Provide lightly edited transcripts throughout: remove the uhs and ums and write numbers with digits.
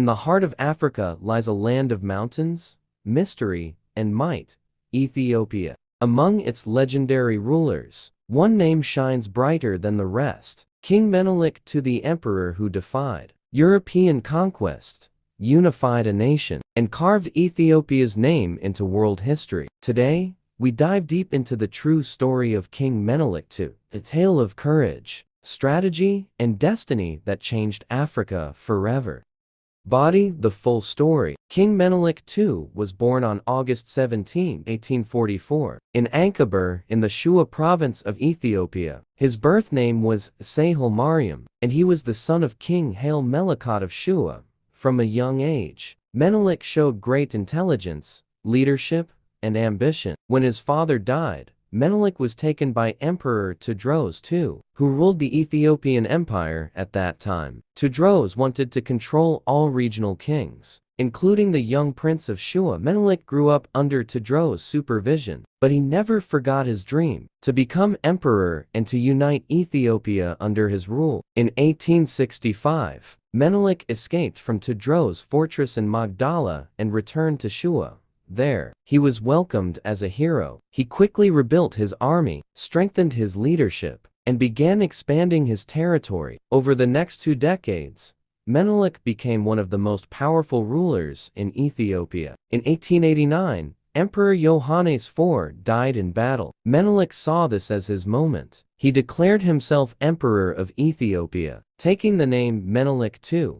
In the heart of Africa lies a land of mountains, mystery, and might, Ethiopia. Among its legendary rulers, one name shines brighter than the rest: King Menelik II, the emperor who defied European conquest, unified a nation, and carved Ethiopia's name into world history. Today, we dive deep into the true story of King Menelik II, a tale of courage, strategy, and destiny that changed Africa forever. Body: the full story. King Menelik II was born on August 17, 1844, in Ankabur in the Shua province of Ethiopia. His birth name was Sahel Mariam, and he was the son of King Haile Melekot of Shua. From a young age, Menelik showed great intelligence, leadership, and ambition. When his father died, Menelik was taken by Emperor Tewodros II, who ruled the Ethiopian Empire at that time. Tewodros wanted to control all regional kings, including the young prince of Shua. Menelik grew up under Tewodros' supervision, but he never forgot his dream to become emperor and to unite Ethiopia under his rule. In 1865, Menelik escaped from Tewodros' fortress in Magdala and returned to Shua. There, he was welcomed as a hero. He quickly rebuilt his army, strengthened his leadership, and began expanding his territory. Over the next 2 decades, Menelik became one of the most powerful rulers in Ethiopia. In 1889, Emperor Yohannes IV died in battle. Menelik saw this as his moment. He declared himself Emperor of Ethiopia, taking the name Menelik II.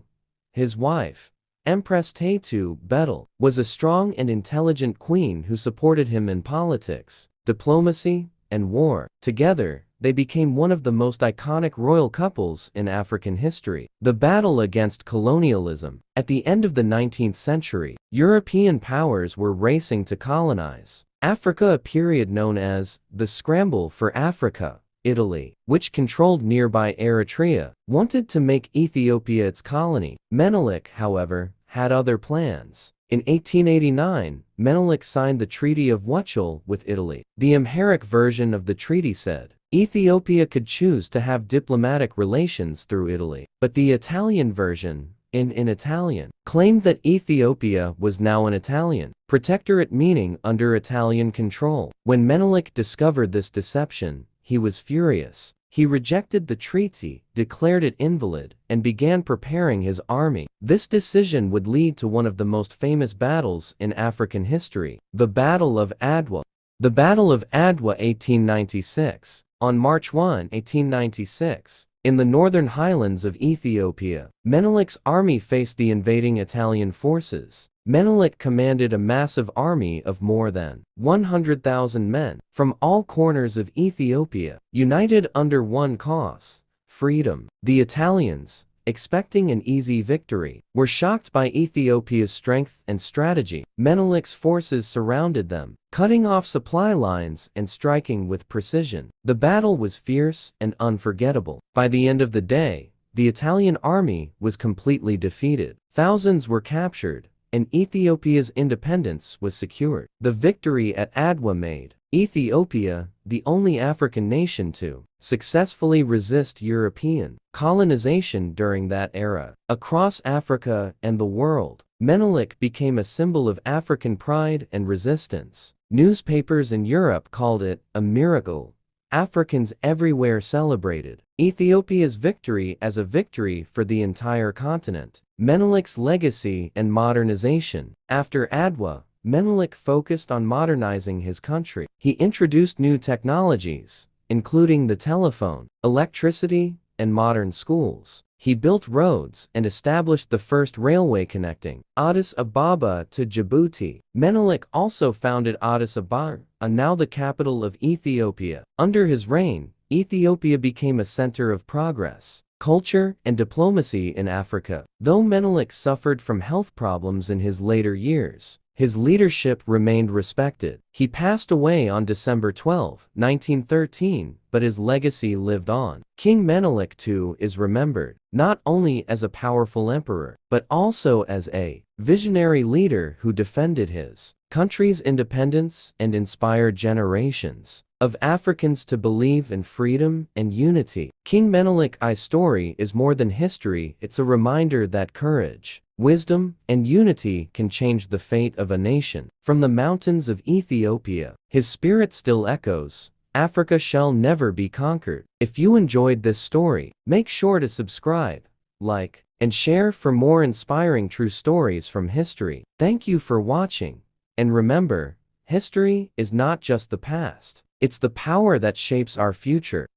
His wife, Empress Taytu Betel, was a strong and intelligent queen who supported him in politics, diplomacy, and war. Together, they became one of the most iconic royal couples in African history. The battle against colonialism. At the end of the 19th century, European powers were racing to colonize Africa, a period known as the Scramble for Africa. Italy, which controlled nearby Eritrea, wanted to make Ethiopia its colony. Menelik, however, had other plans. In 1889, Menelik signed the Treaty of Wuchel with Italy. The Amharic version of the treaty said Ethiopia could choose to have diplomatic relations through Italy, but the Italian version, in Italian, claimed that Ethiopia was now an Italian protectorate, meaning under Italian control. When Menelik discovered this deception, he was furious. He rejected the treaty, declared it invalid, and began preparing his army. This decision would lead to one of the most famous battles in African history, the Battle of Adwa. The Battle of Adwa 1896. On March 1, 1896, in the northern highlands of Ethiopia, Menelik's army faced the invading Italian forces. Menelik commanded a massive army of more than 100,000 men from all corners of Ethiopia, united under one cause: freedom. The Italians, expecting an easy victory, were shocked by Ethiopia's strength and strategy. Menelik's forces surrounded them, cutting off supply lines and striking with precision. The battle was fierce and unforgettable. By the end of the day, the Italian army was completely defeated. Thousands were captured, and Ethiopia's independence was secured. The victory at Adwa made Ethiopia the only African nation to successfully resist European colonization during that era. Across Africa and the world, Menelik became a symbol of African pride and resistance. Newspapers in Europe called it a miracle. Africans everywhere celebrated Ethiopia's victory as a victory for the entire continent. Menelik's legacy and modernization. After Adwa, Menelik focused on modernizing his country. He introduced new technologies, including the telephone, electricity, and modern schools. He built roads and established the first railway connecting Addis Ababa to Djibouti. Menelik also founded Addis Ababa, now the capital of Ethiopia. Under his reign, Ethiopia became a center of progress, culture, and diplomacy in Africa. Though Menelik suffered from health problems in his later years, his leadership remained respected. He passed away on December 12, 1913, but his legacy lived on. King Menelik II is remembered not only as a powerful emperor, but also as a visionary leader who defended his country's independence and inspired generations of Africans to believe in freedom and unity. King Menelik I's story is more than history, it's a reminder that courage, wisdom, and unity can change the fate of a nation. From the mountains of Ethiopia, his spirit still echoes, Africa shall never be conquered. If you enjoyed this story, make sure to subscribe, like, and share for more inspiring true stories from history. Thank you for watching, and remember, history is not just the past, it's the power that shapes our future.